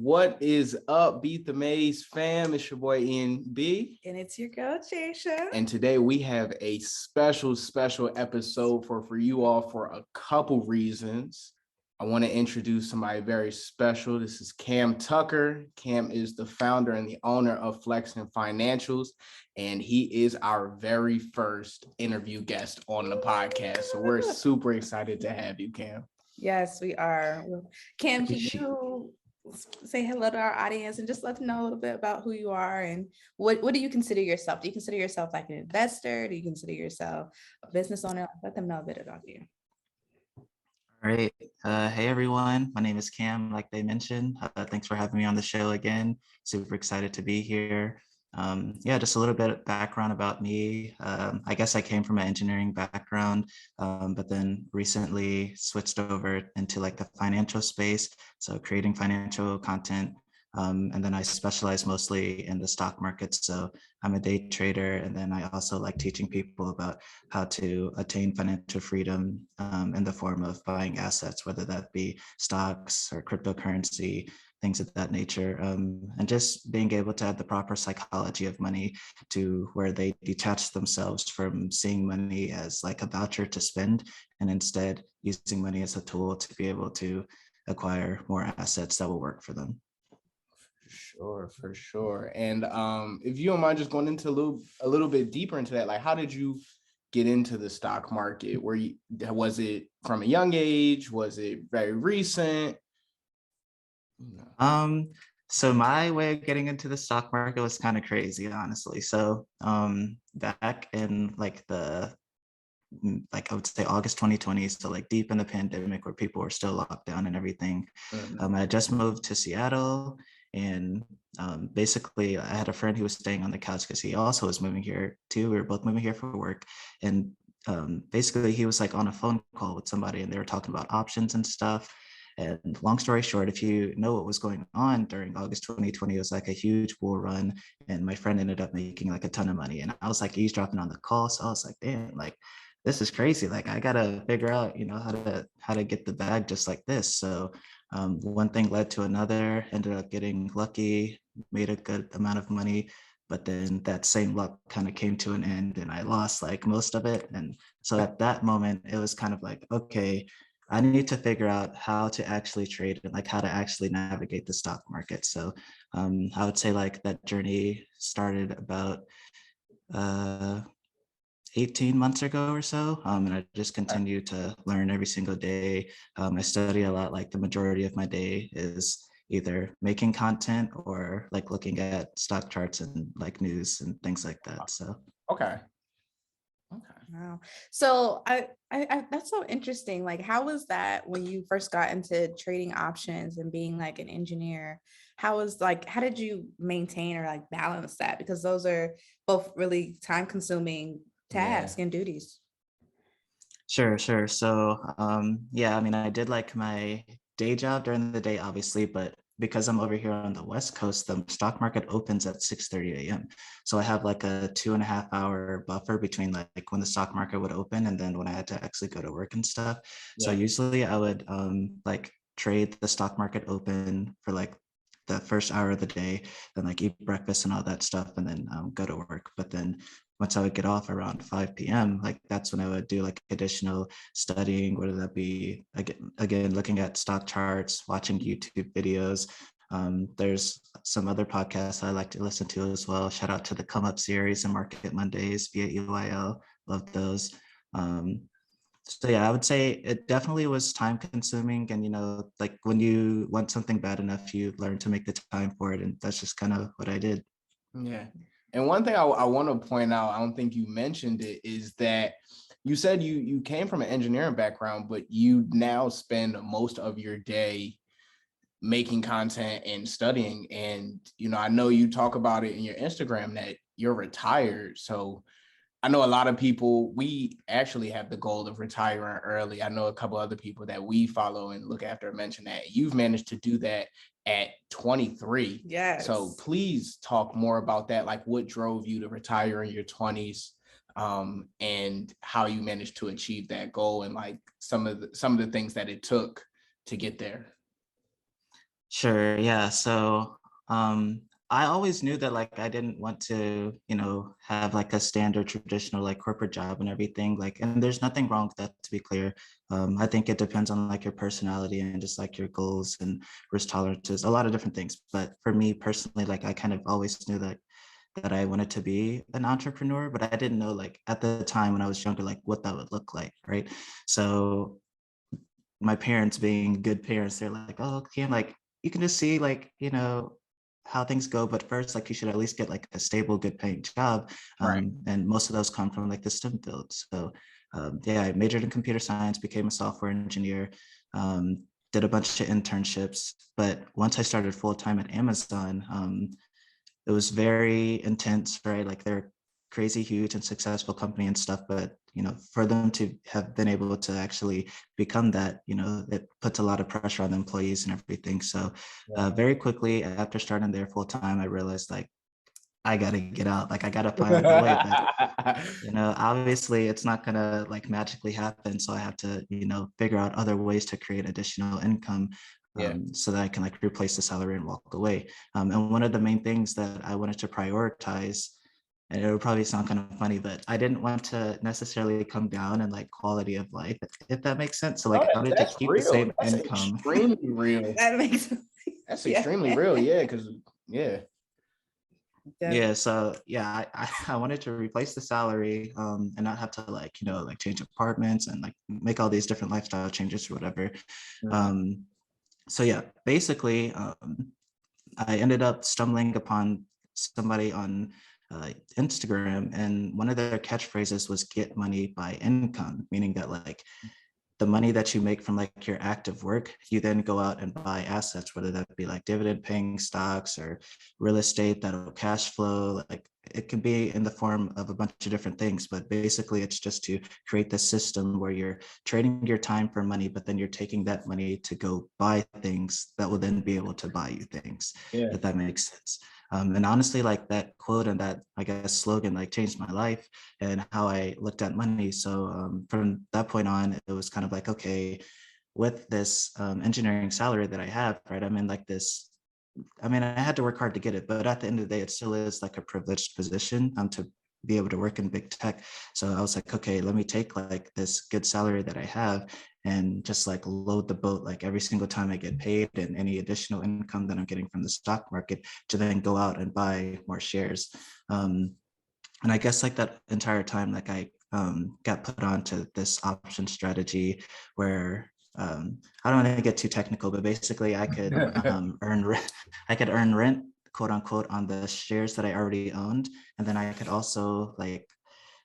What is up, Beat the Maze fam? It's your boy Ian B. And it's your girl, Jasia. And today we have a special episode for you all for a couple reasons. I want to introduce somebody very special. This is Cam Tucker. Cam is the founder and the owner of Flexin Financials, and he is our very first interview guest on the podcast. So we're super excited to have you, Cam. Yes, we are. Cam, can you say hello to our audience and just let them know a little bit about who you are and what do you consider yourself? Do you consider yourself like an investor? Do you consider yourself a business owner? Let them know a bit about you. All right. Hey, everyone. My name is Cam, like they mentioned. Thanks for having me on the show again. Super excited to be here. Just a little bit of background about me. I guess I came from an engineering background, but then recently switched over into like the financial space. So creating financial content. And then I specialize mostly in the stock market. So I'm a day trader. And then I also like teaching people about how to attain financial freedom in the form of buying assets, whether that be stocks or cryptocurrency, things of that nature, and just being able to have the proper psychology of money to where they detach themselves from seeing money as like a voucher to spend, and instead using money as a tool to be able to acquire more assets that will work for them. For sure. And if you don't mind just going into a little bit deeper into that, like how did you get into the stock market? Was it from a young age? Was it very recent? So my way of getting into the stock market was kind of crazy, honestly. So back in like I would say August 2020, so like deep in the pandemic where people were still locked down and everything. I just moved to Seattle, and basically I had a friend who was staying on the couch because he also was moving here too. We were both moving here for work, and basically he was like on a phone call with somebody and they were talking about options and stuff. And long story short, if you know what was going on during August 2020, it was like a huge bull run, and my friend ended up making like a ton of money. And I was like eavesdropping on the call, so I was like, damn, like this is crazy. Like I gotta figure out, how to get the bag just like this. So one thing led to another. Ended up getting lucky, made a good amount of money, but then that same luck kind of came to an end, and I lost like most of it. And so at that moment, it was kind of like, okay, I need to figure out how to actually trade and like how to actually navigate the stock market. So I would say like that journey started about 18 months ago or so. And I just continue to learn every single day. I study a lot. Like the majority of my day is either making content or like looking at stock charts and like news and things like that. So okay. Wow. So I that's so interesting. Like, how was that when you first got into trading options and being like an engineer? How did you maintain or like balance that? Because those are both really time consuming tasks and duties. Sure. So I mean, I did like my day job during the day, obviously, but because I'm over here on the West Coast, the stock market opens at 6:30 a.m. So I have like a 2.5 hour buffer between like when the stock market would open and then when I had to actually go to work and stuff. So usually I would like trade the stock market open for like the first hour of the day, then like eat breakfast and all that stuff, and then go to work. But then once I would get off around 5 p.m., like that's when I would do like additional studying, whether that be again looking at stock charts, watching YouTube videos. There's some other podcasts I like to listen to as well. Shout out to the Come Up series and Market Mondays via EYL. Love those. So yeah, I would say it definitely was time consuming, and like when you want something bad enough, you learn to make the time for it, and that's just kind of what I did. Yeah. And one thing I want to point out, I don't think you mentioned it, is that you said you came from an engineering background, but you now spend most of your day making content and studying. And, I know you talk about it in your Instagram that you're retired. So I know a lot of people, we actually have the goal of retiring early. I know a couple other people that we follow and look after mention that you've managed to do that at 23. Yes. So please talk more about that. Like what drove you to retire in your 20s, and how you managed to achieve that goal, and like some of the things that it took to get there. Sure. Yeah. So I always knew that like I didn't want to, have like a standard traditional like corporate job and everything. Like, and there's nothing wrong with that, to be clear. I think it depends on like your personality and just like your goals and risk tolerances, a lot of different things. But for me personally, like I kind of always knew that I wanted to be an entrepreneur, but I didn't know like at the time when I was younger, like what that would look like. Right. So my parents being good parents, they're like, oh, okay, I'm like, you can just see like, how things go. But first, like you should at least get like a stable, good paying job. Right. And most of those come from like the STEM field. So yeah, I majored in computer science, became a software engineer, did a bunch of internships. But once I started full time at Amazon, it was very intense, right? Like they're crazy huge and successful company and stuff, but for them to have been able to actually become that, it puts a lot of pressure on the employees and everything. So very quickly after starting there full time, I realized like I gotta get out, like I gotta find a way. But obviously it's not gonna like magically happen. So I have to, figure out other ways to create additional income, Yeah. so that I can like replace the salary and walk away. And one of the main things that I wanted to prioritize, and it would probably sound kind of funny, but I didn't want to necessarily come down in like quality of life, if that makes sense. So No, like I wanted to that's keep the real. same That's income. extremely real. That makes That's yeah. extremely real. Yeah, because yeah. Yeah, so yeah, I wanted to replace the salary, and not have to like, like change apartments and like make all these different lifestyle changes or whatever. Mhm. Um, so yeah, basically, I ended up stumbling upon somebody on Instagram, and one of their catchphrases was "get money by income," meaning that like the money that you make from like your active work, you then go out and buy assets, whether that be like dividend paying stocks or real estate that'll cash flow. Like it can be in the form of a bunch of different things, but basically it's just to create this system where you're trading your time for money, but then you're taking that money to go buy things that will then be able to buy you things, Yeah. if that makes sense. And honestly, like that quote and that, I guess, slogan like changed my life and how I looked at money. So from that point on, it was kind of like, okay, with this engineering salary that I have, right? I'm in like this, I mean, I had to work hard to get it, but at the end of the day, it still is like a privileged position to be able to work in big tech. So I was like, okay, let me take like this good salary that I have and just like load the boat like every single time I get paid and any additional income that I'm getting from the stock market to then go out and buy more shares. And I guess like that entire time, like I got put onto this option strategy where I don't want to get too technical, but basically I could earn rent, I could earn rent, quote unquote, on the shares that I already owned, and then I could also like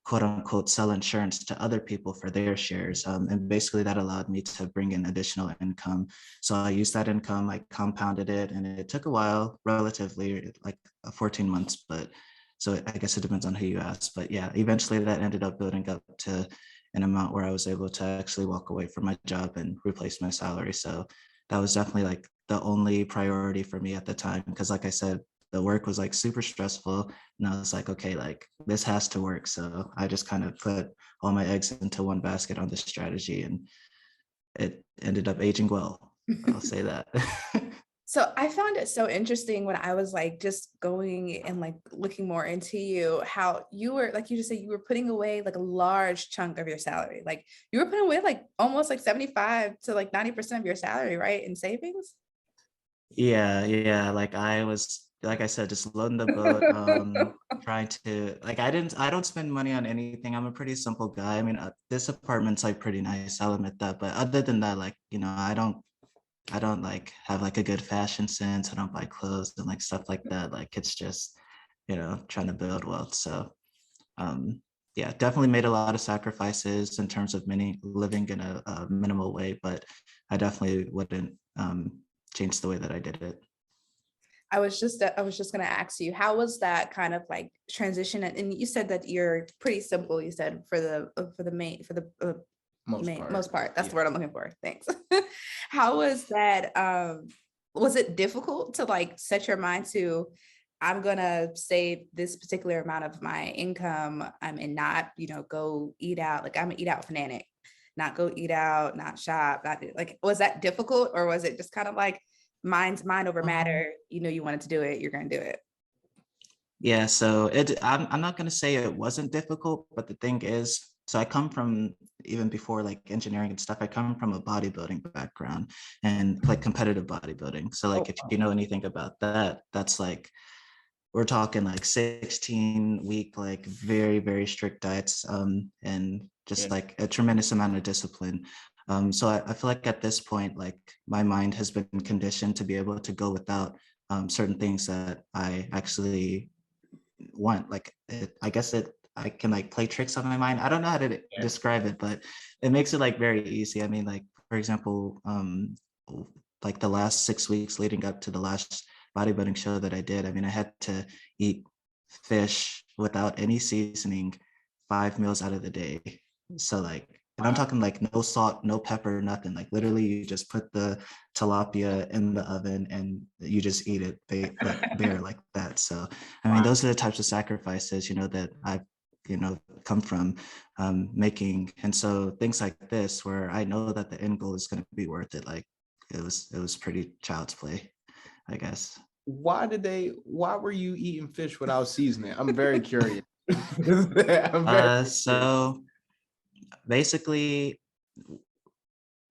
quote unquote sell insurance to other people for their shares. And basically that allowed me to bring in additional income. So I used that income, I compounded it, and it took a while, relatively like 14 months, but so I guess it depends on who you ask. But yeah, eventually that ended up building up to an amount where I was able to actually walk away from my job and replace my salary. So that was definitely like the only priority for me at the time. Because like I said, the work was like super stressful. And I was like, okay, like this has to work. So I just kind of put all my eggs into one basket on this strategy, and it ended up aging well. I'll say that. So I found it so interesting when I was like just going and like looking more into you, how you were, like you just said, you were putting away like a large chunk of your salary. Like you were putting away like almost like 75 to like 90% of your salary, right? In savings. Yeah. Like I was, like I said, just loading the boat, trying to like I don't spend money on anything. I'm a pretty simple guy. I mean, this apartment's like pretty nice, I'll admit that. But other than that, like, I don't like have like a good fashion sense. I don't buy clothes and like stuff like that. Like it's just, trying to build wealth. So um yeah, definitely made a lot of sacrifices in terms of many living in a minimal way, but I definitely wouldn't change the way that I did it. I was just going to ask you, how was that kind of like transition? And you said that you're pretty simple. You said Most part. most part. That's Yeah. the word I'm looking for. Thanks. How was that? Was it difficult to like set your mind to, I'm gonna save this particular amount of my income, and not, go eat out. Like I'm an eat out fanatic, not go eat out, not shop, not like, was that difficult, or was it just kind of like, mind over matter, you know, you wanted to do it, you're going to do it. Yeah, so I'm not gonna say it wasn't difficult, but the thing is, so I come from, even before like engineering and stuff, I come from a bodybuilding background and like competitive bodybuilding. So like Oh, if you know anything about that, that's like we're talking like 16-week, like very, very strict diets, and just yeah. like a tremendous amount of discipline. So I feel like at this point, like my mind has been conditioned to be able to go without certain things that I actually want. Like I guess I can like play tricks on my mind. I don't know how to Yeah. describe it, but it makes it like very easy. I mean, like for example, like the last 6 weeks leading up to the last bodybuilding show that I did, I mean, I had to eat fish without any seasoning 5 meals out of the day. So like, and I'm Wow. talking like no salt, no pepper, nothing. Like literally, you just put the tilapia in the oven and you just eat it like bare like that. So I mean, Wow. those are the types of sacrifices, you know, that I've, you know, come from making. And so things like this, where I know that the end goal is going to be worth it, like it was pretty child's play, I guess. Why were you eating fish without seasoning? I'm very curious. I'm very curious. So basically,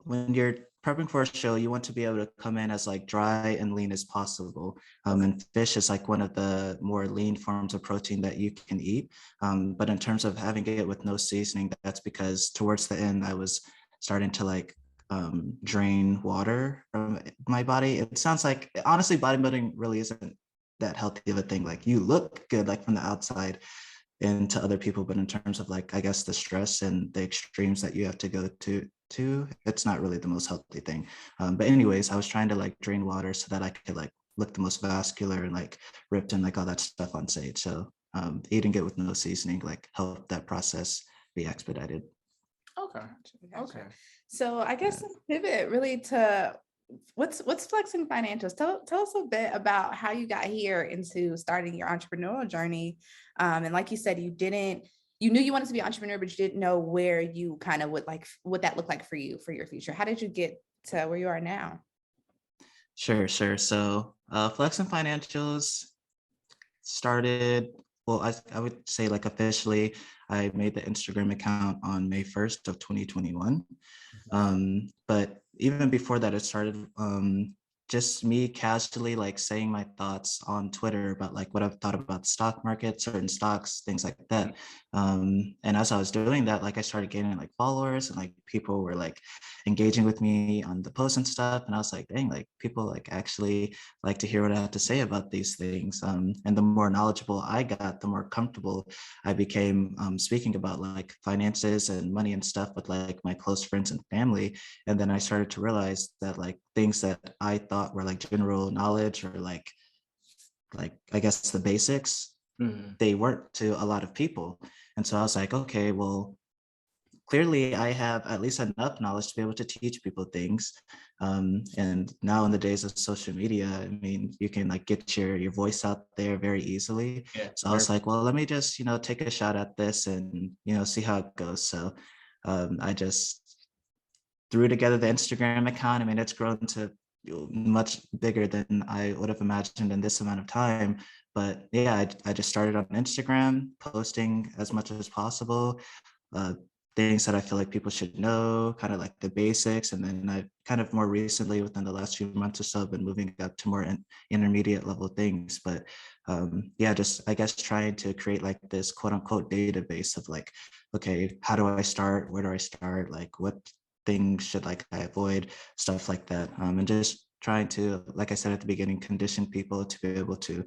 when you're prepping for a show, you want to be able to come in as like dry and lean as possible. Okay. And fish is like one of the more lean forms of protein that you can eat. But in terms of having it with no seasoning, that's because towards the end, I was starting to like drain water from my body. It sounds like, honestly, bodybuilding really isn't that healthy of a thing. Like you look good like from the outside and to other people, but in terms of like I guess the stress and the extremes that you have to go to, it's not really the most healthy thing. But anyways, I was trying to like drain water so that I could like look the most vascular and like ripped and like all that stuff on stage. So eating it with no seasoning like helped that process be expedited. Okay. Gotcha. Okay. So I guess Yeah. let's pivot really to what's Flexin Financials. Tell us a bit about how you got here into starting your entrepreneurial journey. And like you said, you knew you wanted to be an entrepreneur, but you didn't know where you kind of would like what that looked like for you for your future. How did you get to where you are now? Sure. So Flexin Financials started, well, I would say like officially, I made the Instagram account on May 1st of 2021. But even before that, it started just me casually like saying my thoughts on Twitter about like what I've thought about the stock market, certain stocks, things like that. And as I was doing that, like I started gaining like followers and like people were like engaging with me on the posts and stuff. And I was like, dang, like people like actually like to hear what I have to say about these things. And the more knowledgeable I got, the more comfortable I became speaking about like finances and money and stuff with like my close friends and family. And then I started to realize that like things that I thought were like general knowledge or like I guess the basics, Mhm. they weren't to a lot of people. And so I was like, okay, well, clearly I have at least enough knowledge to be able to teach people things. And now in the days of social media, I mean, you can like get your voice out there very easily. Yeah. So I was like, well, let me just, you know, take a shot at this and, you know, see how it goes. So I just threw together the Instagram account. I mean, it's grown to much bigger than I would have imagined in this amount of time. But yeah, I just started on Instagram, posting as much as possible, uh, things that I feel like people should know, kind of like the basics. And then I kind of more recently, within the last few months or so, been moving up to more intermediate level things. But yeah, just I guess trying to create like this quote unquote database of like, okay, how do I start? Where do I start? Like what things should like I avoid, stuff like that. And just trying to, like I said at the beginning, condition people to be able to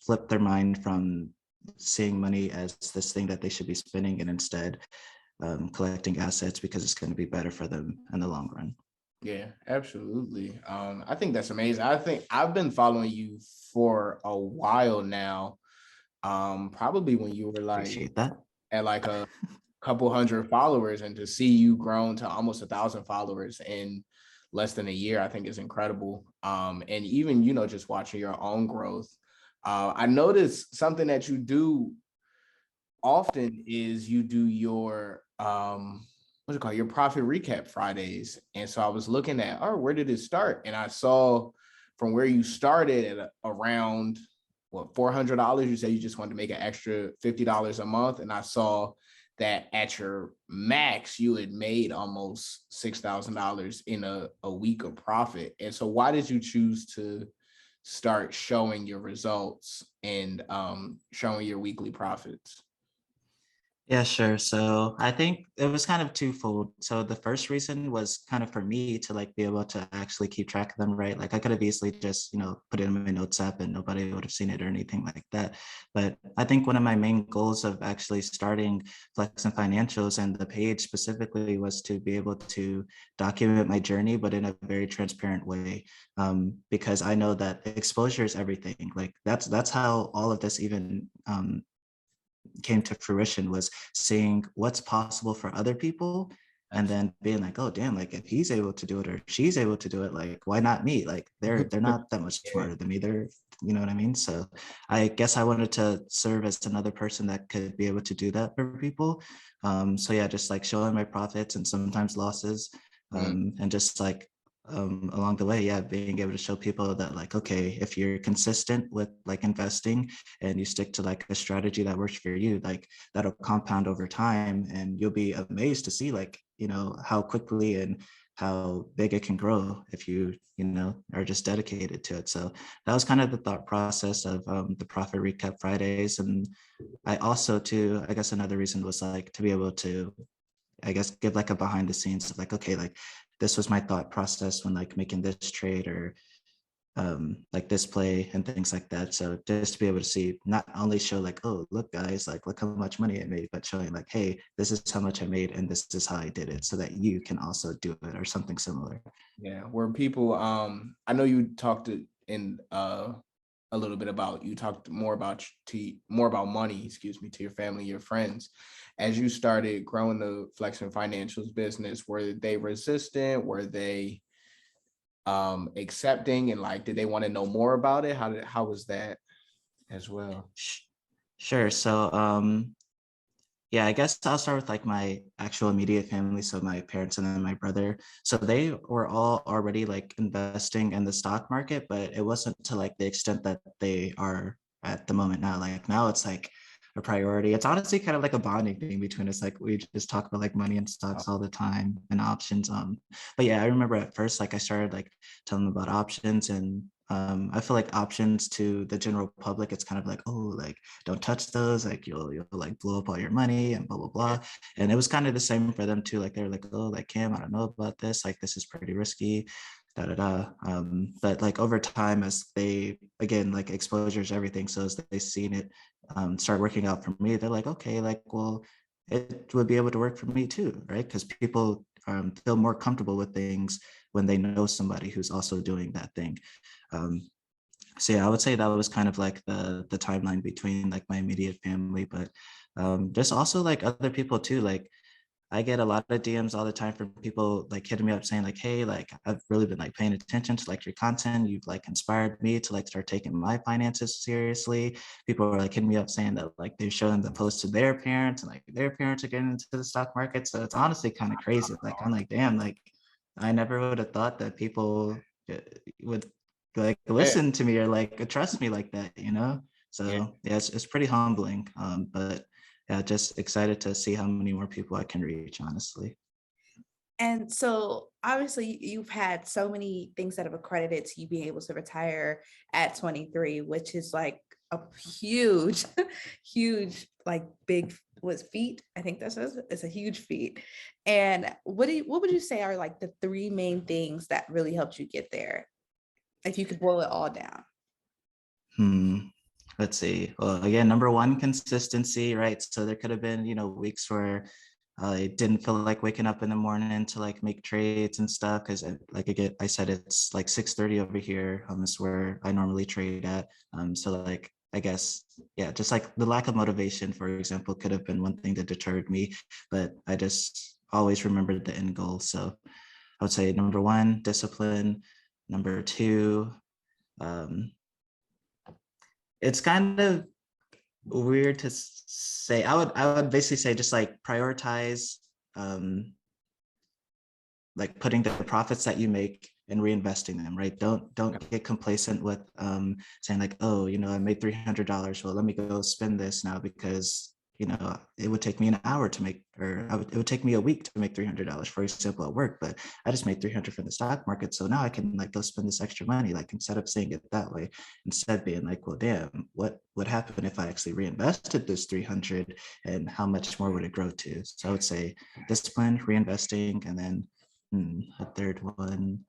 flip their mind from seeing money as this thing that they should be spending and instead collecting assets because it's going to be better for them in the long run. Yeah, absolutely. I think that's amazing. I think I've been following you for a while now. Probably when you were like Appreciate that. at like a couple hundred followers, and to see you grown to almost 1,000 followers in less than a year, I think is incredible. And even, you know, just watching your own growth. I noticed something that you do often is you do your what's it called, your profit recap Fridays. And so I was looking at, oh, where did it start? And I saw from where you started at around what, $400. You said you just wanted to make an extra $50 a month, and I saw that at your max you had made almost $6,000 in a week of profit. And so why did you choose to start showing your results and showing your weekly profits? Yeah, sure. So I think it was kind of twofold. So the first reason was kind of for me to like be able to actually keep track of them, right? Like I could have easily just, put it in my notes app and nobody would have seen it or anything like that. But I think one of my main goals of actually starting Flexin Financials and the page specifically was to be able to document my journey, but in a very transparent way. Because I know that exposure is everything. Like that's how all of this even came to fruition, was seeing what's possible for other people and then being like, oh damn, like if he's able to do it or she's able to do it, like why not me? Like they're not that much smarter than me. They're, you know what I mean? So I guess I wanted to serve as another person that could be able to do that for people. So yeah, just like showing my profits and sometimes losses, and just like along the way, yeah, being able to show people that like, okay, if you're consistent with like investing and you stick to like a strategy that works for you, like that'll compound over time, and you'll be amazed to see like, how quickly and how big it can grow if you are just dedicated to it. So that was kind of the thought process of the Profit Recap Fridays. And I also too, I guess another reason was like to be able to, I guess, give like a behind the scenes of like, okay, like this was my thought process when like making this trade or like this play and things like that. So just to be able to see, not only show like, oh, look guys, like look how much money I made, but showing like, hey, this is how much I made and this is how I did it, so that you can also do it or something similar. Yeah, where people, I know you talked in a little bit about, you talked more about money, excuse me, to your family, your friends. As you started growing the Flexin Financials business, were they resistant? Were they accepting, and like, did they want to know more about it? How was that as well? Sure. So yeah, I guess I'll start with like my actual immediate family. So my parents and then my brother. So they were all already like investing in the stock market, but it wasn't to like the extent that they are at the moment now. Like now it's like a priority. It's honestly kind of like a bonding thing between us. Like we just talk about like money and stocks all the time and options. But yeah, I remember at first, like I started like telling them about options, and I feel like options to the general public, it's kind of like, oh, like don't touch those, like you'll like blow up all your money and blah blah blah. And it was kind of the same for them too. Like they were like, oh, like Cam, I don't know about this, like this is pretty risky, da da da. But like over time, as they, again, like exposure is everything, so as they seen it start working out for me, they're like, okay, like, well, it would be able to work for me too, right? Because people feel more comfortable with things when they know somebody who's also doing that thing. um, so yeah, I would say that was kind of like the timeline between like my immediate family, but there's also like other people too. Like I get a lot of DMs all the time from people like hitting me up saying like, hey, like I've really been like paying attention to like your content. You've like inspired me to like start taking my finances seriously. People are like hitting me up saying that like they're showing the post to their parents and like their parents are getting into the stock market. So it's honestly kind of crazy. Like I'm like, damn, like I never would have thought that people would like Yeah, listen to me or like trust me like that, yeah. So yeah, it's pretty humbling. But yeah, just excited to see how many more people I can reach, honestly. And so obviously you've had so many things that have accredited to you being able to retire at 23, which is like a huge, huge, like big was feat. I think that's it's a huge feat. And what would you say are like the three main things that really helped you get there? If you could boil it all down. Let's see. Well, again, number one, consistency, right? So there could have been, weeks where I didn't feel like waking up in the morning to like make trades and stuff, because like again, I said it's like 6:30 over here. Is where I normally trade at. So like I guess, yeah, just like the lack of motivation, for example, could have been one thing that deterred me, but I just always remembered the end goal. So I would say number one, discipline. Number two, um, it's kind of weird to say. I would basically say just like prioritize, like putting the profits that you make and reinvesting them, right? Don't get complacent with saying like, oh, I made $300. Well, let me go spend this now because it would take me an hour to make, it would take me a week to make $300, for example, at work, but I just made 300 from the stock market. So now I can like go spend this extra money, like instead of saying it that way, instead being like, well, damn, what would happen if I actually reinvested this 300 and how much more would it grow to? So I would say discipline, reinvesting, and then a third one,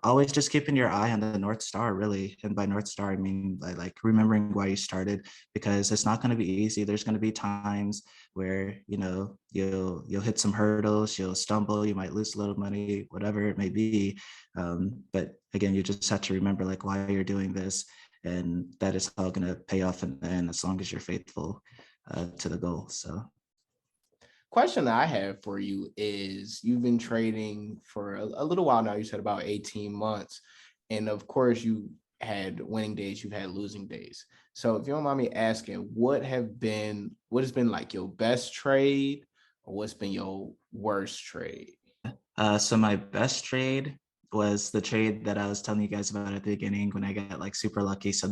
always just keeping your eye on the North Star, really. And by North Star, I mean like remembering why you started, because it's not going to be easy. There's going to be times where you'll hit some hurdles, you'll stumble, you might lose a little money, whatever it may be. But again, you just have to remember like why you're doing this, and that is all going to pay off in the end as long as you're faithful to the goal. So. Question that I have for you is, you've been trading for a little while now. You said about 18 months. And of course, you had winning days, you've had losing days. So if you don't mind me asking, what has been like your best trade, or what's been your worst trade? So my best trade was the trade that I was telling you guys about at the beginning when I got like super lucky. So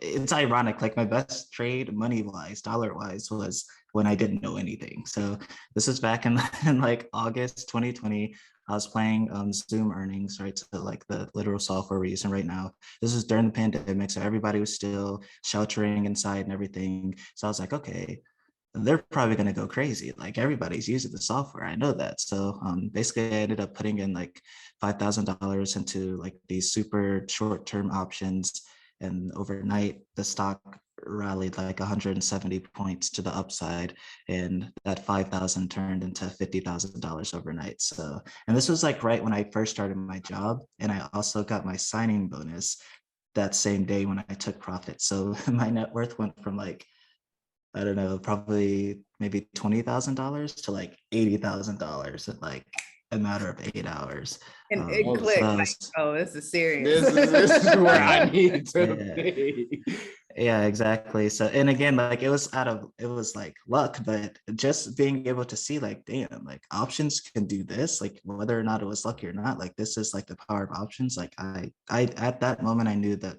it's ironic, like my best trade money wise, dollar wise, was when I didn't know anything. So this is back in like August 2020. I was playing Zoom earnings, right? So like the literal software we're using right now. This is during the pandemic, so everybody was still sheltering inside and everything. So I was like, okay, they're probably going to go crazy. Like everybody's using the software. I know that. So basically I ended up putting in like $5,000 into like these super short-term options. And overnight the stock rallied like 170 points to the upside. And that 5,000 turned into $50,000 overnight. So, and this was like right when I first started my job. And I also got my signing bonus that same day when I took profit. So my net worth went from like, I don't know, probably maybe $20,000 to like $80,000 in like a matter of 8 hours. And it so clicked. that Like, was, oh, this is serious. This is where I need to Yeah. be. yeah, exactly. So, and again, like it was like luck, but just being able to see like, damn, like options can do this, like whether or not it was lucky or not, like this is like the power of options. Like I at that moment, I knew that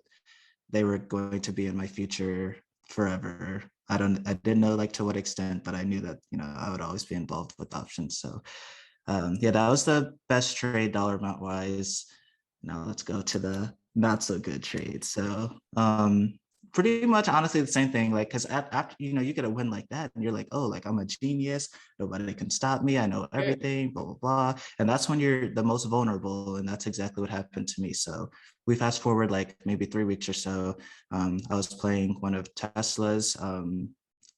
they were going to be in my future forever. I didn't know like to what extent, but I knew that, I would always be involved with options. So yeah, that was the best trade dollar amount wise. Now let's go to the not so good trade. So pretty much honestly the same thing, like because after you get a win like that and you're like, oh, like I'm a genius, nobody can stop me, I know everything, blah blah blah. And that's when you're the most vulnerable, and that's exactly what happened to me. So we fast forward like maybe 3 weeks or so. I was playing one of Tesla's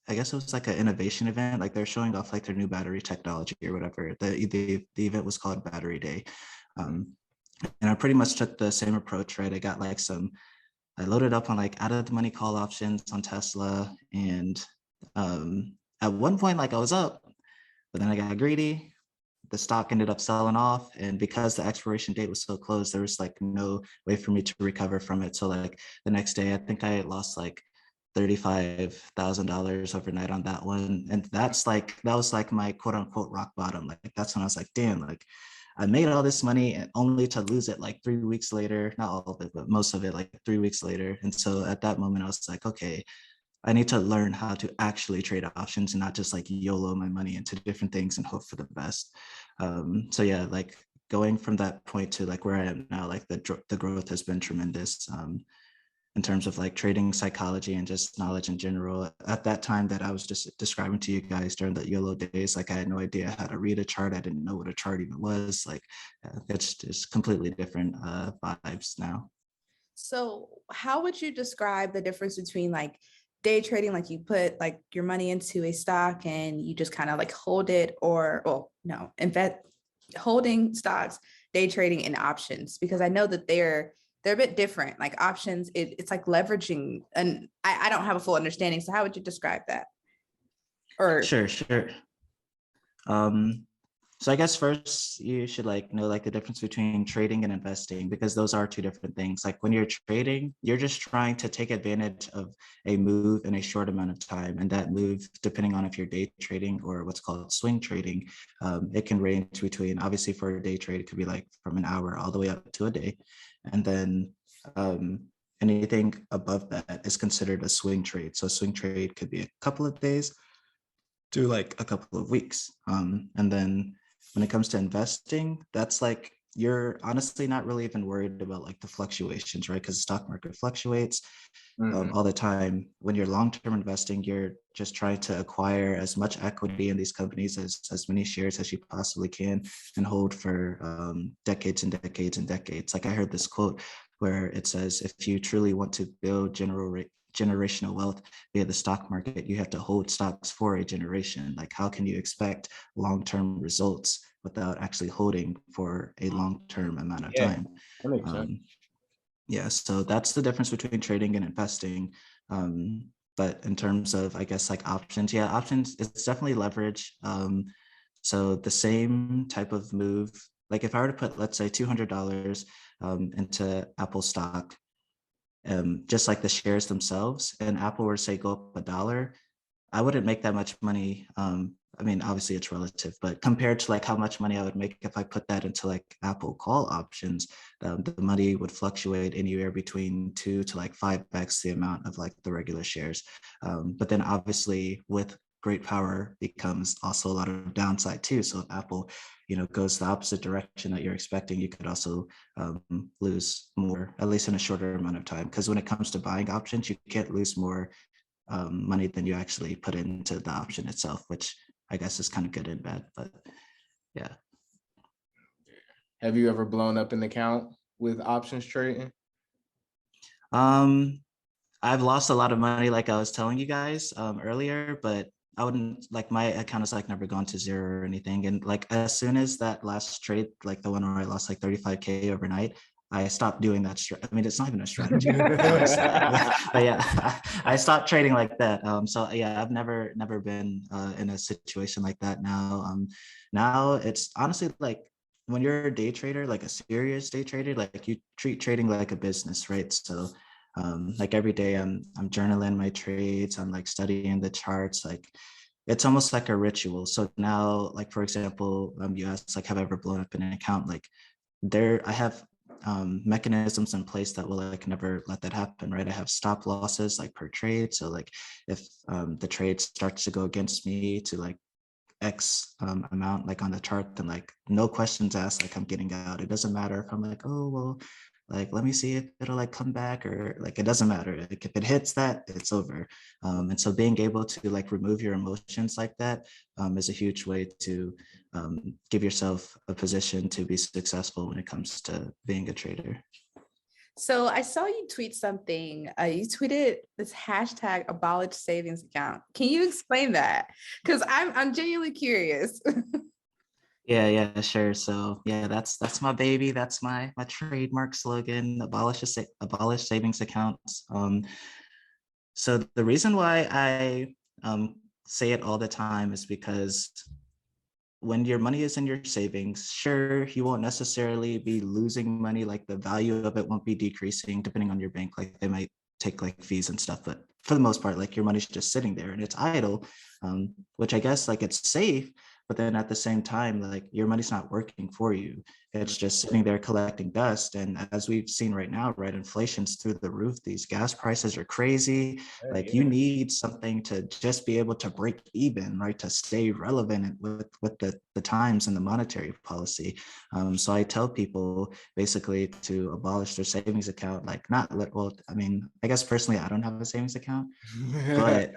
I guess it was like an innovation event, like they're showing off like their new battery technology or whatever. The event was called Battery Day. And I pretty much took the same approach, right? I loaded up on like out of the money call options on Tesla. And at one point, like I was up, but then I got greedy. The stock ended up selling off. And because the expiration date was so close, there was like no way for me to recover from it. So like the next day, I think I lost like $35,000 overnight on that one. And that was like my quote unquote rock bottom. Like that's when I was like, damn, like I made all this money and only to lose it like 3 weeks later, not all of it, but most of it like 3 weeks later. And so at that moment, I was like, okay, I need to learn how to actually trade options and not just like YOLO my money into different things and hope for the best. So yeah, like going from that point to like where I am now, like the growth has been tremendous. In terms of like trading psychology and just knowledge in general. At that time that I was just describing to you guys during the YOLO days, like I had no idea how to read a chart. I didn't know what a chart even was. Like it's just completely different vibes now. So how would you describe the difference between like day trading, like you put like your money into a stock and you just kind of like hold it, or, well, no, invest, holding stocks, day trading, and options? Because I know that they're a bit different. Like options, it's like leveraging, and I don't have a full understanding. So how would you describe that? Or Sure. So I guess first you should like know like the difference between trading and investing, because those are two different things. Like when you're trading, you're just trying to take advantage of a move in a short amount of time. And that move, depending on if you're day trading or what's called swing trading, it can range between, obviously for a day trade, it could be like from an hour all the way up to a day. And then anything above that is considered a swing trade. So a swing trade could be a couple of days to like a couple of weeks. And then when it comes to investing, that's like you're honestly not really even worried about like the fluctuations, right? Because the stock market fluctuates all the time. When you're long-term investing, you're just trying to acquire as much equity in these companies as many shares as you possibly can and hold for decades and decades and decades. Like I heard this quote where it says, if you truly want to build generational wealth via the stock market, you have to hold stocks for a generation. Like how can you expect long-term results without actually holding for a long-term amount of time? That makes sense. Yeah, so that's the difference between trading and investing. But in terms of, I guess, like options, yeah, options, it's definitely leverage. So the same type of move, like if I were to put, let's say $200 into Apple stock, just like the shares themselves, and Apple were to say go up $1, I wouldn't make that much money. I mean, obviously it's relative, but compared to like how much money I would make if I put that into like Apple call options, the money would fluctuate anywhere between 2 to like 5x the amount of like the regular shares. But then obviously with great power becomes also a lot of downside too. So if Apple, goes the opposite direction that you're expecting, you could also lose more, at least in a shorter amount of time. Because when it comes to buying options, you can't lose more money than you actually put into the option itself, which I guess is kind of good and bad, but yeah. Have you ever blown up an account with options trading? I've lost a lot of money, like I was telling you guys earlier, but I wouldn't, like, my account has like never gone to zero or anything. And like as soon as that last trade, like the one where I lost like 35K overnight, I stopped doing that. I mean, it's not even a strategy, honestly. But yeah, I stopped trading like that. So yeah, I've never been in a situation like that now. Now it's honestly like when you're a day trader, like a serious day trader, like you treat trading like a business, right? So like every day I'm journaling my trades, I'm like studying the charts, like it's almost like a ritual. So now, like for example, you asked like have I ever blown up in an account? Like I have mechanisms in place that will like never let that happen, right? I have stop losses like per trade. So like if the trade starts to go against me to like X amount like on the chart, then like no questions asked, like I'm getting out. It doesn't matter if I'm like, oh well, like let me see if it'll like come back, or like it doesn't matter. Like if it hits that, it's over. And so being able to like remove your emotions like that is a huge way to give yourself a position to be successful when it comes to being a trader. So I saw you tweet something. You tweeted this hashtag Abolish savings account. Can you explain that? Because I'm genuinely curious. Yeah, sure. So yeah, that's my baby. That's my trademark slogan. Abolish savings accounts. So the reason why I say it all the time is because when your money is in your savings, sure, you won't necessarily be losing money, like the value of it won't be decreasing depending on your bank. Like they might take like fees and stuff, but for the most part, like your money's just sitting there and it's idle, which I guess like it's safe, but then at the same time, like your money's not working for you. It's just sitting there collecting dust. And as we've seen right now, right, inflation's through the roof. These gas prices are crazy. Like you need something to just be able to break even, right, to stay relevant with the times and the monetary policy. So I tell people basically to abolish their savings account, like well, I mean, I guess personally I don't have a savings account, but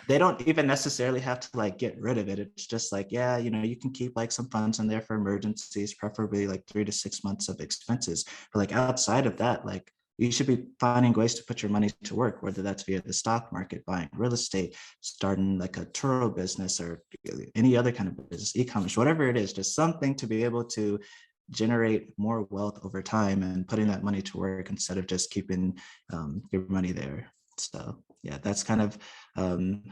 they don't even necessarily have to like get rid of it. It's just like, yeah, you can keep like some funds in there for emergencies, preferably like 3 to 6 months of expenses. But like outside of that, like you should be finding ways to put your money to work, whether that's via the stock market, buying real estate, starting like a Turo business or any other kind of business, e-commerce, whatever it is, just something to be able to generate more wealth over time and putting that money to work instead of just keeping your money there. So yeah, that's kind of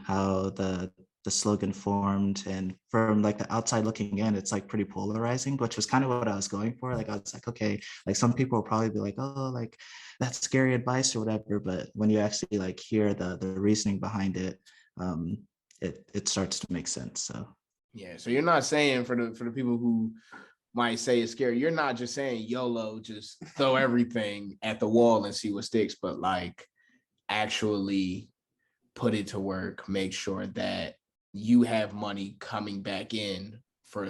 how the the slogan formed, and from like the outside looking in, it's like pretty polarizing, which was kind of what I was going for. Like I was like, okay, like some people will probably be like, oh, like that's scary advice or whatever, but when you actually like hear the reasoning behind it, it starts to make sense. So yeah, so you're not saying, for the people who might say it's scary, you're not just saying YOLO, just throw everything at the wall and see what sticks, but like actually put it to work, make sure that you have money coming back in, for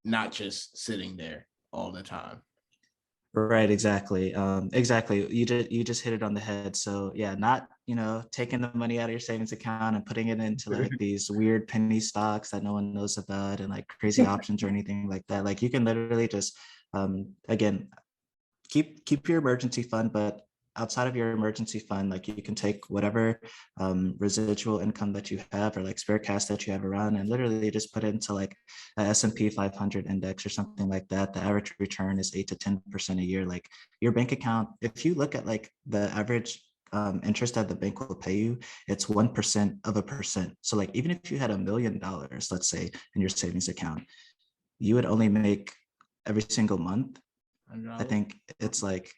not just sitting there all the time. right, exactly. Exactly. You just hit it on the head. So yeah, not, taking the money out of your savings account and putting it into like these weird penny stocks that no one knows about and like crazy options or anything like that. Like you can literally just again, keep your emergency fund, but outside of your emergency fund, like you can take whatever residual income that you have or like spare cash that you have around and literally just put it into like a S&P 500 index or something like that. The average return is 8 to 10% a year. Like your bank account, if you look at like the average interest that the bank will pay you, it's 1% of a percent. So like even if you had $1 million, let's say, in your savings account, you would only make every single month, I think it's like,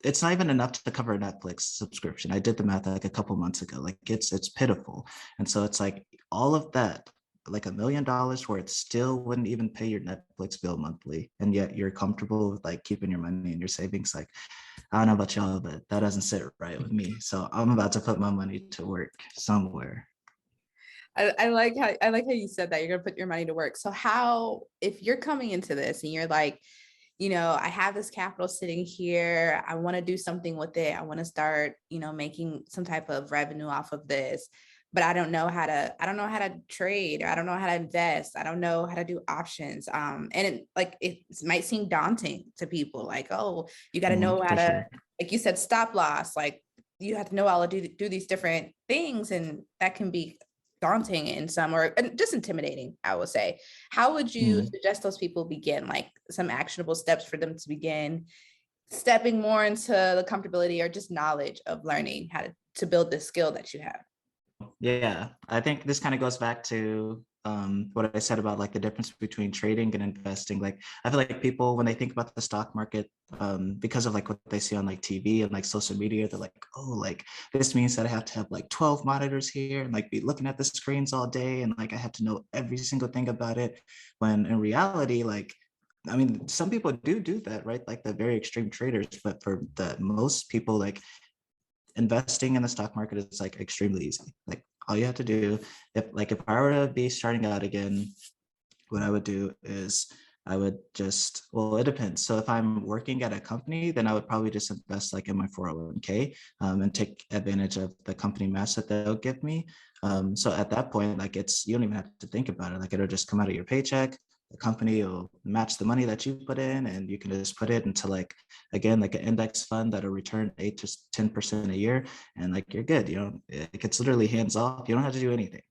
it's not even enough to cover a Netflix subscription. I did the math like a couple months ago. Like it's pitiful. And so it's like all of that, like $1 million where it still wouldn't even pay your Netflix bill monthly. And yet you're comfortable with like keeping your money in your savings. Like, I don't know about y'all, but that doesn't sit right with me. So I'm about to put my money to work somewhere. I like how you said that you're gonna put your money to work. So how, if you're coming into this and you're like, I have this capital sitting here, I want to do something with it, I want to start, making some type of revenue off of this, but I don't know how to trade, or I don't know how to invest, I don't know how to do options. And it might seem daunting to people, like, oh, you got to know how For to, sure. like you said, stop loss, like you have to know how to do these different things, and that can be daunting in some, or just intimidating, I would say. How would you Mhm. suggest those people begin, like some actionable steps for them to begin stepping more into the comfortability or just knowledge of learning how to build this skill that you have? Yeah, I think this kind of goes back to what I said about like the difference between trading and investing. Like I feel like people, when they think about the stock market, because of like what they see on like TV and like social media, they're like, oh, like this means that I have to have like 12 monitors here and like be looking at the screens all day and like I have to know every single thing about it. When in reality, like, I mean, some people do that, right? Like the very extreme traders, but for the most people, like investing in the stock market is like extremely easy. Like all you have to do, if I were to be starting out again, what I would do is I would just, well, it depends. So if I'm working at a company, then I would probably just invest like in my 401k and take advantage of the company match that they'll give me. So at that point, like you don't even have to think about it. Like it'll just come out of your paycheck. The company will match the money that you put in, and you can just put it into like, again, like an index fund that'll return 8 to 10% a year. And like, you're good. It gets literally hands off. You don't have to do anything.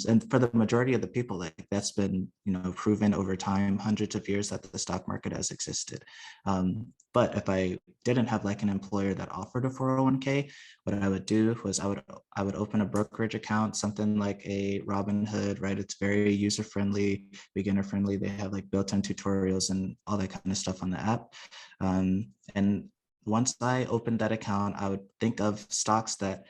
And for the majority of the people, like that's been, proven over time, hundreds of years that the stock market has existed. But if I didn't have like an employer that offered a 401k, what I would do was I would open a brokerage account, something like a Robinhood, right? It's very user friendly, beginner friendly. They have like built-in tutorials and all that kind of stuff on the app. And once I opened that account, I would think of stocks that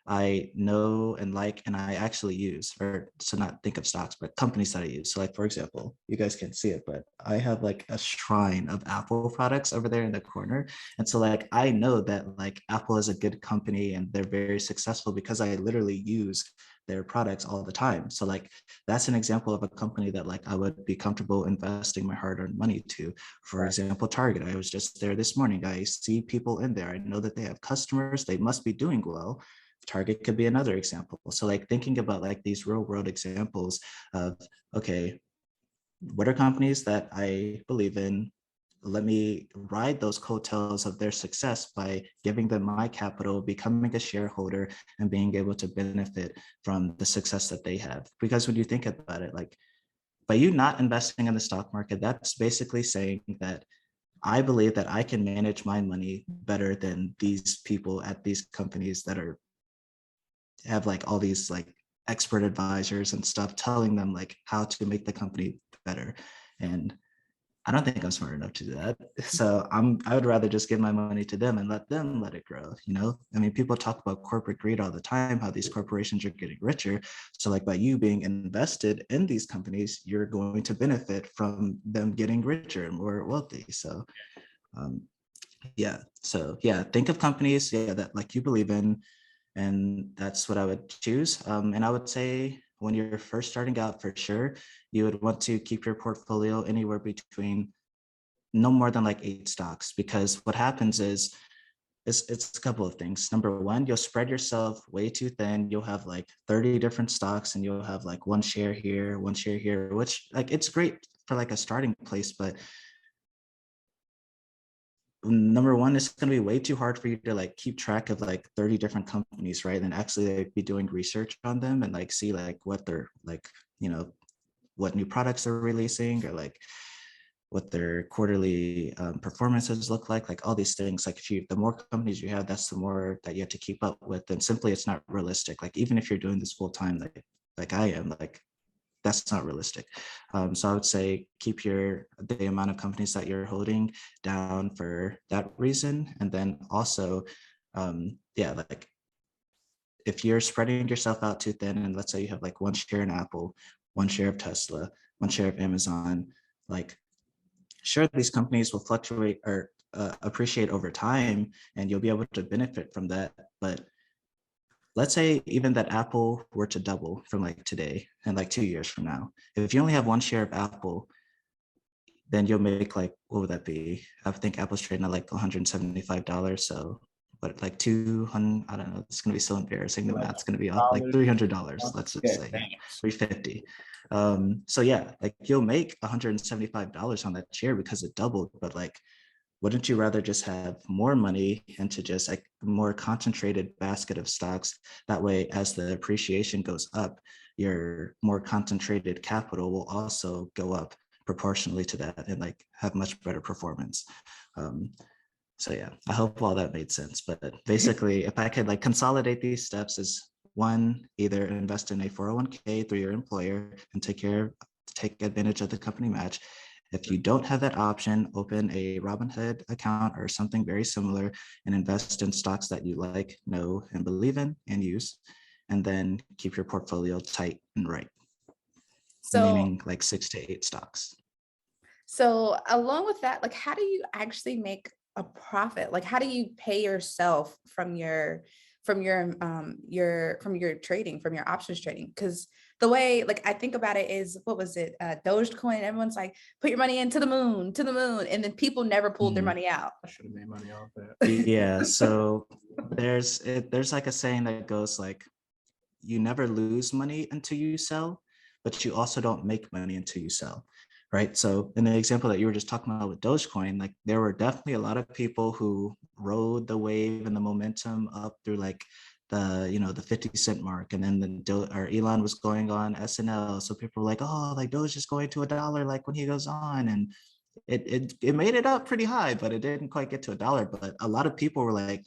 I know and like, and I actually use, or so not think of stocks, but companies that I use. So like, for example, you guys can't see it, but I have like a shrine of Apple products over there in the corner. And so like, I know that like Apple is a good company and they're very successful because I literally use their products all the time. So like, that's an example of a company that like I would be comfortable investing my hard-earned money to. For example, Target. I was just there this morning. I see people in there. I know that they have customers. They must be doing well. Target could be another example. So like thinking about like these real world examples of, okay, what are companies that I believe in? Let me ride those coattails of their success by giving them my capital, becoming a shareholder, and being able to benefit from the success that they have. Because when you think about it, like by you not investing in the stock market, that's basically saying that I believe that I can manage my money better than these people at these companies that have like all these like expert advisors and stuff telling them like how to make the company better. And I don't think I'm smart enough to do that. So I would rather just give my money to them and let them let it grow. You know, I mean, people talk about corporate greed all the time, how these corporations are getting richer. So like by you being invested in these companies, you're going to benefit from them getting richer and more wealthy. So yeah. So yeah, think of companies, that like you believe in, and that's what I would choose. And I would say when you're first starting out, for sure, you would want to keep your portfolio anywhere between no more than like 8 stocks, because what happens is it's a couple of things. Number one, you'll spread yourself way too thin. You'll have like 30 different stocks and you'll have like one share here, one share here, which like it's great for like a starting place, but number one, it's going to be way too hard for you to like keep track of like 30 different companies, right? And actually like, be doing research on them and like see like what they're like, what new products they're releasing, or like what their quarterly performances look like all these things. Like the more companies you have, that's the more that you have to keep up with. And simply, it's not realistic. Like even if you're doing this full time, like I am, like that's not realistic. So I would say keep the amount of companies that you're holding down for that reason. And then also, like if you're spreading yourself out too thin, and let's say you have like one share in Apple, one share of Tesla, one share of Amazon, like sure, these companies will fluctuate or appreciate over time, and you'll be able to benefit from that. But let's say even that Apple were to double from like today and like 2 years from now. If you only have one share of Apple, then you'll make like, what would that be? I think Apple's trading at like $175. So but like 200, I don't know, it's gonna be so embarrassing. The math's gonna be off, like $300, let's just say 350. So yeah, like you'll make $175 on that share because it doubled, but like, wouldn't you rather just have more money into just like a more concentrated basket of stocks? That way, as the appreciation goes up, your more concentrated capital will also go up proportionally to that and like have much better performance. So yeah, I hope all that made sense. But basically, if I could like consolidate these steps, is one, either invest in a 401k through your employer and take advantage of the company match. If you don't have that option, open a Robinhood account or something very similar and invest in stocks that you like, know, and believe in and use. And then keep your portfolio tight and right, meaning like 6 to 8 stocks. So along with that, like how do you actually make a profit? Like how do you pay yourself from your trading, from your options trading? Because the way like I think about it is, what was it? Dogecoin. Everyone's like, put your money into the moon, and then people never pulled their money out. I should have made money off that. Yeah. So there's like a saying that goes like, you never lose money until you sell, but you also don't make money until you sell. Right. So in the example that you were just talking about with Dogecoin, like there were definitely a lot of people who rode the wave and the momentum up through like the 50-cent mark, and then Elon was going on SNL, so people were like, oh, like Doge is going to $1 like when he goes on, and it made it up pretty high, but it didn't quite get to $1. But a lot of people were like,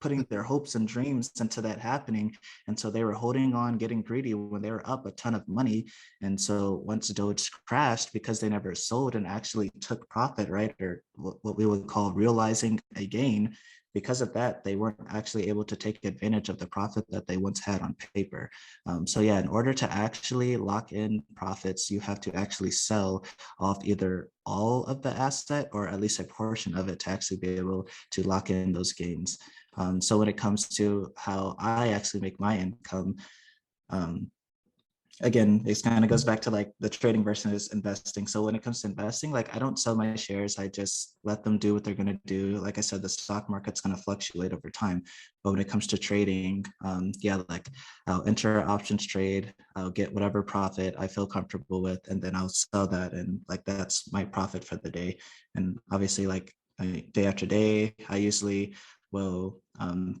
putting their hopes and dreams into that happening, and so they were holding on, getting greedy when they were up a ton of money. And so once Doge crashed, because they never sold and actually took profit, right, or what we would call realizing a gain, because of that, they weren't actually able to take advantage of the profit that they once had on paper. So yeah, in order to actually lock in profits, you have to actually sell off either all of the asset or at least a portion of it to actually be able to lock in those gains. So when it comes to how I actually make my income, again, it kind of goes back to like the trading versus investing. So when it comes to investing, like I don't sell my shares, I just let them do what they're going to do. Like I said, the stock market's going to fluctuate over time. But when it comes to trading, like I'll enter an options trade, I'll get whatever profit I feel comfortable with, and then I'll sell that. And like that's my profit for the day. And obviously, like day after day, I usually will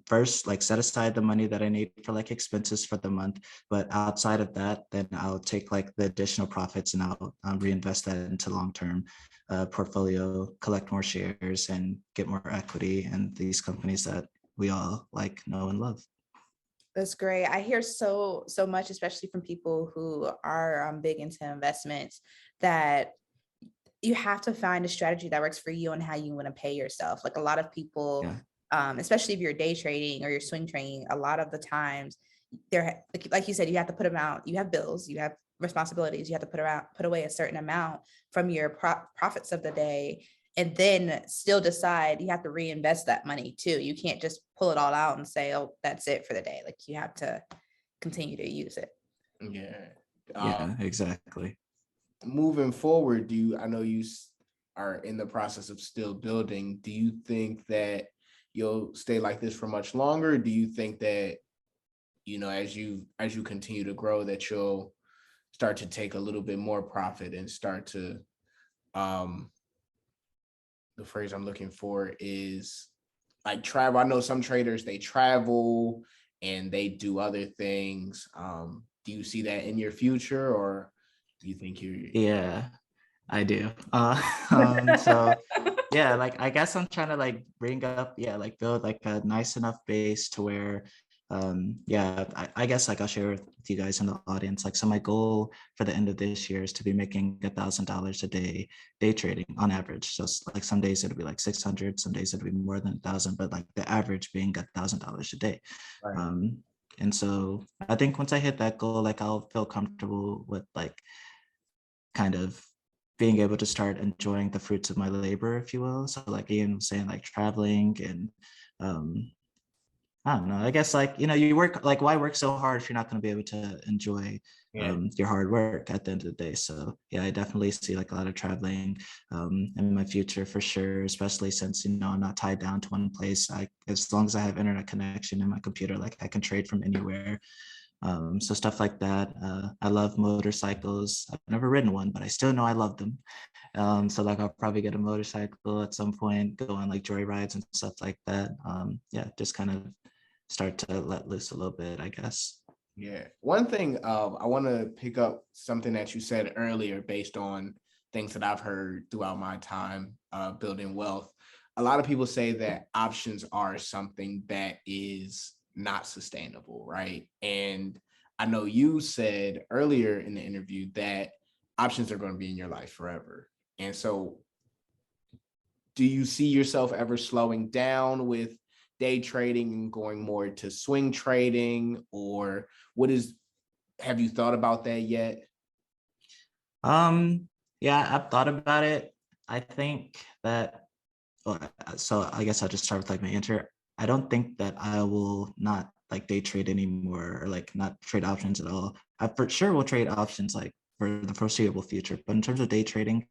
first like set aside the money that I need for like expenses for the month. But outside of that, then I'll take like the additional profits and I'll reinvest that into long-term portfolio, collect more shares and get more equity in these companies that we all like, know, and love. That's great. I hear so much, especially from people who are big into investments, that you have to find a strategy that works for you and how you want to pay yourself. Like a lot of people, Yeah. especially if you're day trading or you're swing trading, a lot of the times there, like you said, you have to put them out. You have bills, you have responsibilities. You have to put away a certain amount from your profits of the day, and then still decide you have to reinvest that money too. You can't just pull it all out and say, "Oh, that's it for the day." Like you have to continue to use it. Yeah. Yeah, exactly. Moving forward, I know you are in the process of still building. Do you think that you'll stay like this for much longer? Do you think that, as you continue to grow, that you'll start to take a little bit more profit and start to, the phrase I'm looking for is like travel? I know some traders, they travel and they do other things. Do you see that in your future, or do you think you're Yeah, I do. So yeah, like I guess I'm trying to like bring up, yeah, like build like a nice enough base to where yeah, I guess like I'll share with you guys in the audience. Like, so my goal for the end of this year is to be making $1,000 a day trading on average. So like some days it'll be like 600, some days it'll be more than 1,000, but like the average being $1,000 a day. right? And so I think once I hit that goal, like I'll feel comfortable with like kind of being able to start enjoying the fruits of my labor, if you will. So like Ian was saying, like traveling and I don't know, I guess like, you work, like why work so hard if you're not going to be able to enjoy Yeah. your hard work at the end of the day. So yeah, I definitely see like a lot of traveling in my future for sure, especially since, I'm not tied down to one place. As long as I have internet connection in my computer, like I can trade from anywhere. So stuff like that. I love motorcycles. I've never ridden one, but I still know I love them. So like I'll probably get a motorcycle at some point, go on like joy rides and stuff like that. Yeah, just kind of start to let loose a little bit, I guess. Yeah. One thing, I want to pick up something that you said earlier based on things that I've heard throughout my time building wealth. A lot of people say that options are something that is not sustainable, right? And I know you said earlier in the interview that options are going to be in your life forever. And so, do you see yourself ever slowing down with day trading and going more to swing trading, or have you thought about that yet? Yeah, I've thought about it. I think that, well, so I guess I'll just start with like my answer. I don't think that I will not like day trade anymore or like not trade options at all. I for sure will trade options like for the foreseeable future. But in terms of day trading,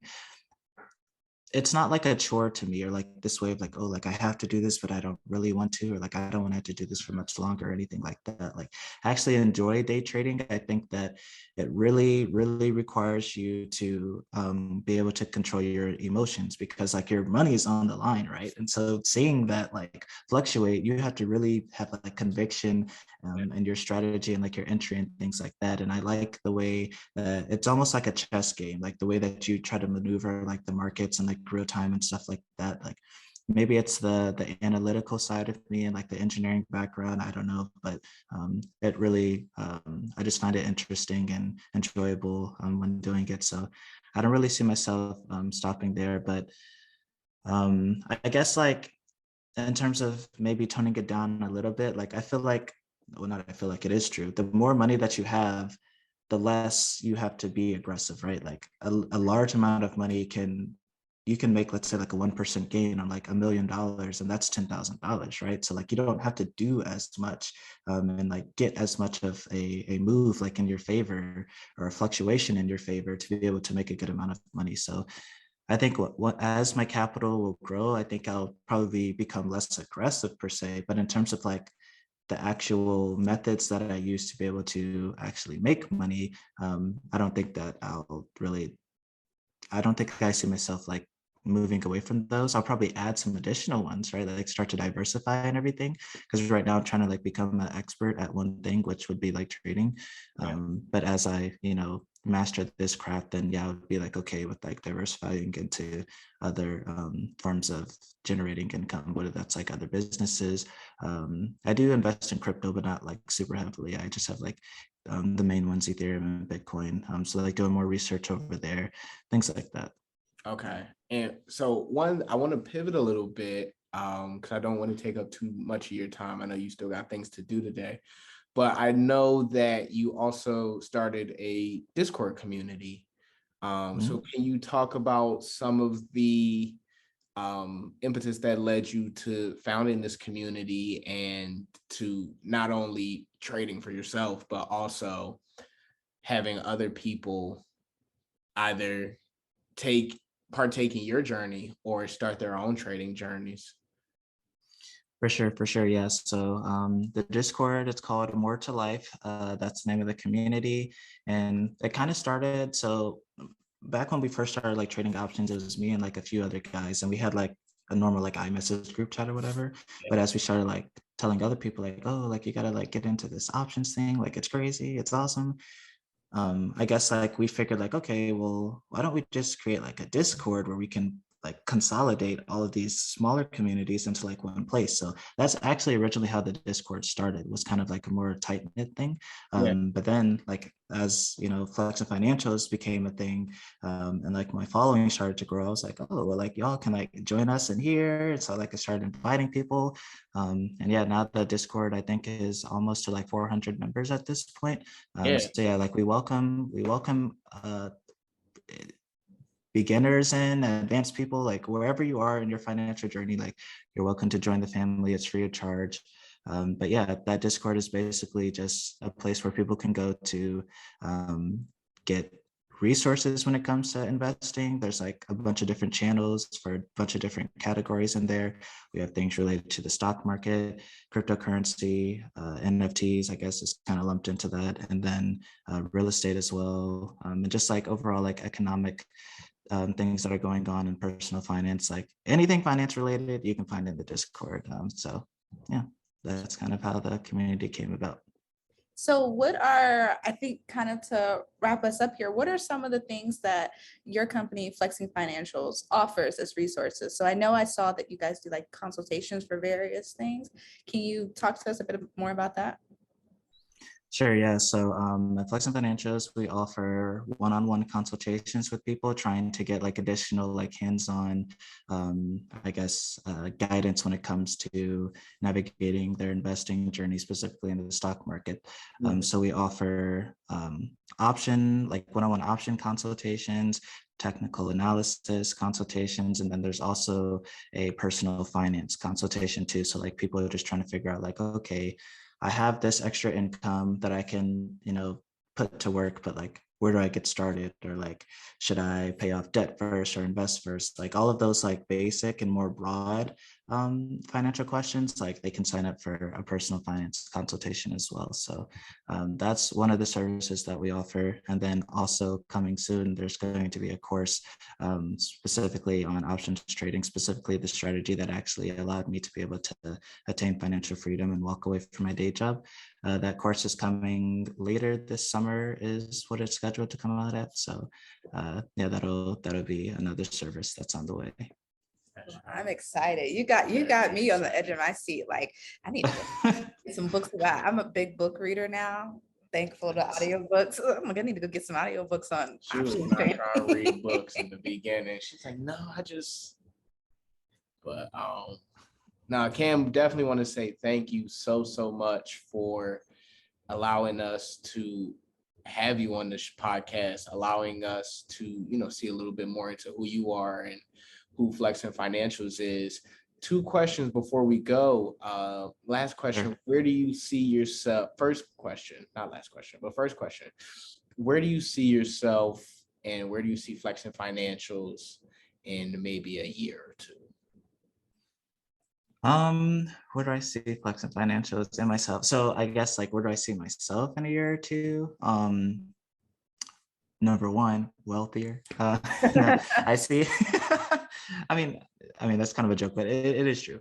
it's not like a chore to me or like this way of like, oh, like I have to do this, but I don't really want to, or like I don't want to have to do this for much longer or anything like that. Like I actually enjoy day trading. I think that it really, really requires you to be able to control your emotions because like your money is on the line, right? And so seeing that like fluctuate, you have to really have like conviction and your strategy and like your entry and things like that. And I like the way that it's almost like a chess game, like the way that you try to maneuver like the markets and like real time and stuff like that. Like maybe it's the analytical side of me and like the engineering background, I don't know, but it really I just find it interesting and enjoyable when doing it. So I don't really see myself stopping there, but I guess like in terms of maybe toning it down a little bit, like I feel like, well, not I feel like, it is true, the more money that you have, the less you have to be aggressive, right? Like a large amount of money you can make, let's say like a 1% gain on like $1 million, and that's $10,000, right? So like you don't have to do as much and like get as much of a move like in your favor or a fluctuation in your favor to be able to make a good amount of money. So I think what as my capital will grow, I think I'll probably become less aggressive per se. But in terms of like the actual methods that I use to be able to actually make money, I don't think that I don't think I see myself like moving away from those. I'll probably add some additional ones, right? Like start to diversify and everything. Because right now I'm trying to like become an expert at one thing, which would be like trading. Yeah. But as I, master this craft, then yeah, I would be like okay with like diversifying into other forms of generating income, whether that's like other businesses. I do invest in crypto, but not like super heavily. I just have like the main ones, Ethereum and Bitcoin. So like doing more research over there, things like that. Okay. And so I want to pivot a little bit because I don't want to take up too much of your time. I know you still got things to do today, but I know that you also started a Discord community. So can you talk about some of the impetus that led you to founding this community and to not only trading for yourself, but also having other people either partake in your journey or start their own trading journeys? For sure. Yeah. So the Discord, it's called More to Life. That's the name of the community. And it kind of started. So back when we first started like trading options, it was me and like a few other guys. And we had like a normal like iMessage group chat or whatever. But as we started like telling other people like, oh, like you gotta like get into this options thing, like it's crazy, it's awesome. I guess like we figured like, okay, well, why don't we just create like a Discord where we can like consolidate all of these smaller communities into like one place. So that's actually originally how the Discord started, was kind of like a more tight knit thing. But then like as you know, Flexin Financials became a thing, and like my following started to grow, I was like, oh, well, like y'all can like join us in here. And so like I started inviting people. And yeah, now the Discord I think is almost to like 400 members at this point. So yeah, like we welcome beginners and advanced people, like wherever you are in your financial journey, like you're welcome to join the family. It's free of charge. But yeah, that Discord is basically just a place where people can go to get resources when it comes to investing. There's like a bunch of different channels for a bunch of different categories in there. We have things related to the stock market, cryptocurrency, NFTs, I guess is kind of lumped into that, and then real estate as well, and just like overall like economic things that are going on in personal finance, like anything finance related, you can find in the Discord. So yeah, that's kind of how the community came about. So what are, I think kind of to wrap us up here, what are some of the things that your company, Flexin Financials, offers as resources? So I know I saw that you guys do like consultations for various things. Can you talk to us a bit more about that? Sure, yeah. So at Flexin Financials, we offer one-on-one consultations with people trying to get like additional like hands-on, I guess, guidance when it comes to navigating their investing journey, specifically into the stock market. So we offer like one-on-one option consultations, technical analysis consultations, and then there's also a personal finance consultation too. So like people are just trying to figure out like, okay, I have this extra income that I can, you know, put to work, but like, where do I get started? Or like, should I pay off debt first or invest first? Like all of those like basic and more broad financial questions, like they can sign up for a personal finance consultation as well. So that's one of the services that we offer. And then also coming soon, there's going to be a course specifically on options trading, specifically the strategy that actually allowed me to be able to attain financial freedom and walk away from my day job. That course is coming later this summer is what it's scheduled to come out at. So yeah, that'll be another service that's on the way. I'm excited. You got me on the edge of my seat. Like I need to get some books about. I'm a big book reader now. Thankful to audiobooks. Oh my God, I need to go get some audiobooks on. She was not trying to read books in the beginning. She's like, no, but now Cam, definitely want to say thank you so much for allowing us to have you on this podcast, allowing us to, you know, see a little bit more into who you are and who Flexin Financials is. 2 questions before we go. Last question, where do you see yourself? First question, not last question, but first question. Where do you see yourself and where do you see Flexin Financials in maybe a year or 2? Where do I see Flexin Financials and myself? So I guess like where do I see myself in a year or 2? Number one, wealthier. I see. I mean, I mean, that's kind of a joke, but it is true.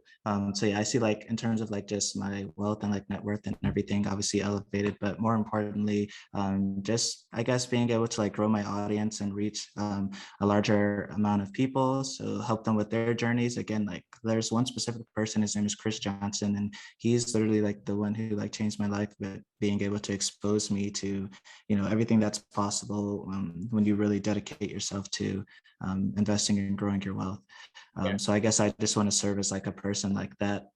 So yeah, I see like in terms of like just my wealth and like net worth and everything, obviously elevated, but more importantly, just I guess being able to like grow my audience and reach a larger amount of people. So help them with their journeys. Again, like there's one specific person, his name is Chris Johnson, and he's literally like the one who like changed my life, but being able to expose me to, everything that's possible when you really dedicate yourself to investing and growing your wealth. So I guess I just want to serve as like a person like that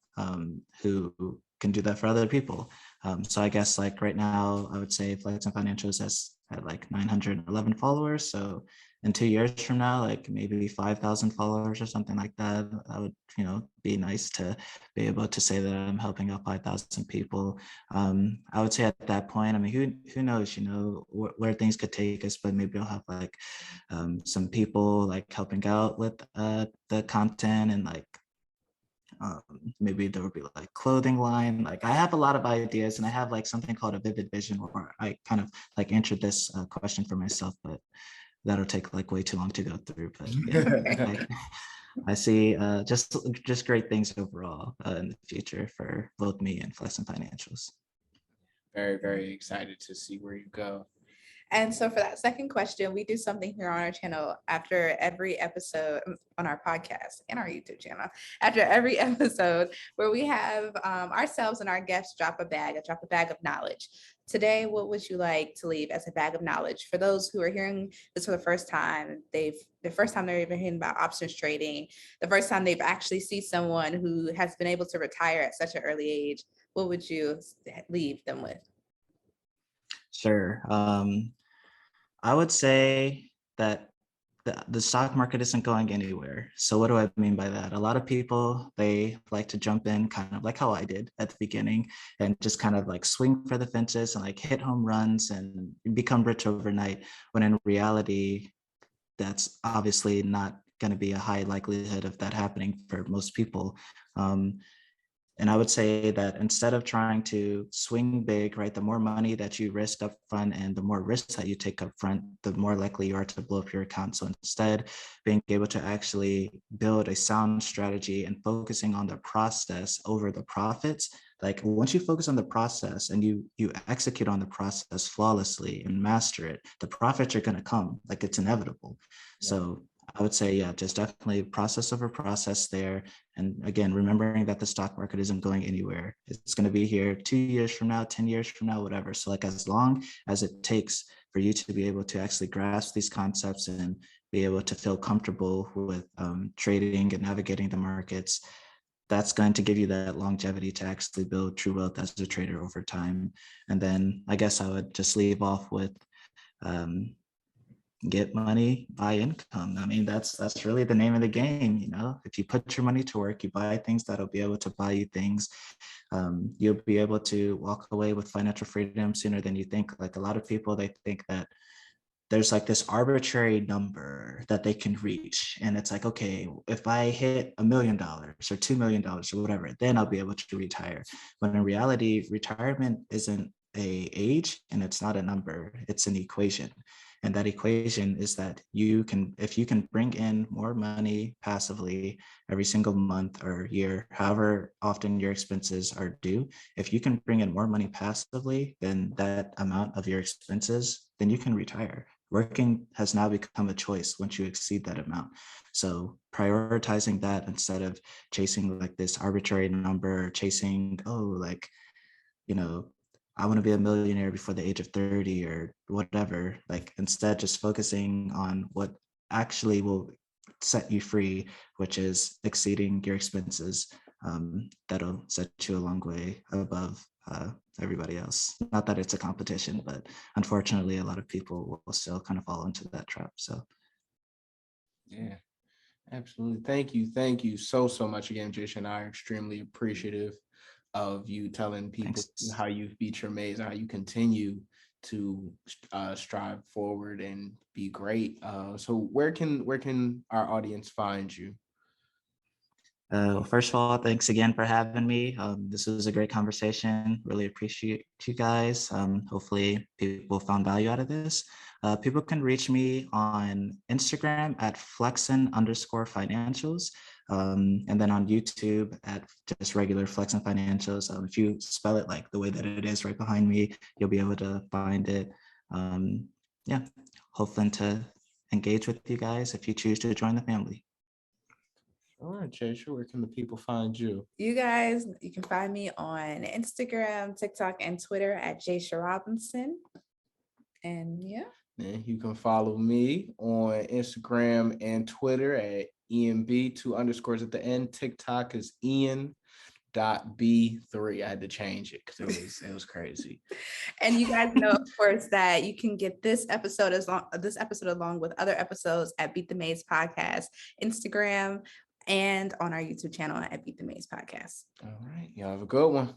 who can do that for other people. So I guess like right now, I would say Flexin Financials has had like 911 followers. So in 2 years from now, like maybe 5,000 followers or something like that, I would, be nice to be able to say that I'm helping out 5,000 people. I would say at that point, I mean, who knows, where things could take us, but maybe I'll have like some people like helping out with the content and like maybe there would be like clothing line. Like I have a lot of ideas and I have like something called a vivid vision where I kind of like answered this question for myself, but that'll take like way too long to go through. But yeah, I see just great things overall in the future for both me and Flexin Financials. Very, very excited to see where you go. And so for that second question, we do something here on our channel after every episode on our podcast and our YouTube channel, after every episode where we have ourselves and our guests drop a bag of knowledge. Today, what would you like to leave as a bag of knowledge for those who are hearing this for the first time? The first time they're even hearing about options trading, the first time they've actually seen someone who has been able to retire at such an early age. What would you leave them with? Sure. I would say that the stock market isn't going anywhere. So what do I mean by that? A lot of people, they like to jump in kind of like how I did at the beginning and just kind of like swing for the fences and like hit home runs and become rich overnight, when in reality, that's obviously not going to be a high likelihood of that happening for most people. And I would say that instead of trying to swing big, right, the more money that you risk up front and the more risks that you take up front, the more likely you are to blow up your account. So instead, being able to actually build a sound strategy and focusing on the process over the profits. Like once you focus on the process and you execute on the process flawlessly and master it, the profits are going to come. Like it's inevitable. Yeah. So I would say, yeah, just definitely process over process there. And again, remembering that the stock market isn't going anywhere. It's going to be here 2 years from now, 10 years from now, whatever. So like as long as it takes for you to be able to actually grasp these concepts and be able to feel comfortable with trading and navigating the markets, that's going to give you that longevity to actually build true wealth as a trader over time. And then I guess I would just leave off with get money, buy income. I mean, that's really the name of the game. If you put your money to work, you buy things that'll be able to buy you things. You'll be able to walk away with financial freedom sooner than you think. Like a lot of people, they think that there's like this arbitrary number that they can reach. And it's like, okay, if I hit $1 million or $2 million or whatever, then I'll be able to retire. But in reality, retirement isn't a age and it's not a number, it's an equation. And that equation is that if you can bring in more money passively every single month or year, however often your expenses are due, if you can bring in more money passively than that amount of your expenses, then you can retire. Working has now become a choice once you exceed that amount. So prioritizing that instead of chasing like this arbitrary number, chasing, I want to be a millionaire before the age of 30 or whatever, like instead just focusing on what actually will set you free, which is exceeding your expenses. That'll set you a long way above everybody else. Not that it's a competition, but unfortunately, a lot of people will still kind of fall into that trap. So, yeah, absolutely. Thank you so much again, Jasia, and I are extremely appreciative of you telling people how you've beat your maze and how you continue to strive forward and be great. So where can our audience find you? First of all, thanks again for having me. This was a great conversation. Really appreciate you guys. Hopefully people found value out of this. People can reach me on Instagram at Flexin_Financials. And then on YouTube at just regular Flexin Financials. If you spell it like the way that it is right behind me, you'll be able to find it. Yeah, hoping to engage with you guys if you choose to join the family. All right, Jasia, where can the people find you? You guys, you can find me on Instagram, TikTok, and Twitter at Jasia Robinson. And yeah. And you can follow me on Instagram and Twitter at ENB, 2 underscores at the end. TikTok is Ian.B3. I had to change it because it was crazy. And you guys know, of course, that you can get this episode along with other episodes at Beat the Maze Podcast, Instagram, and on our YouTube channel at Beat the Maze Podcast. All right. Y'all have a good one.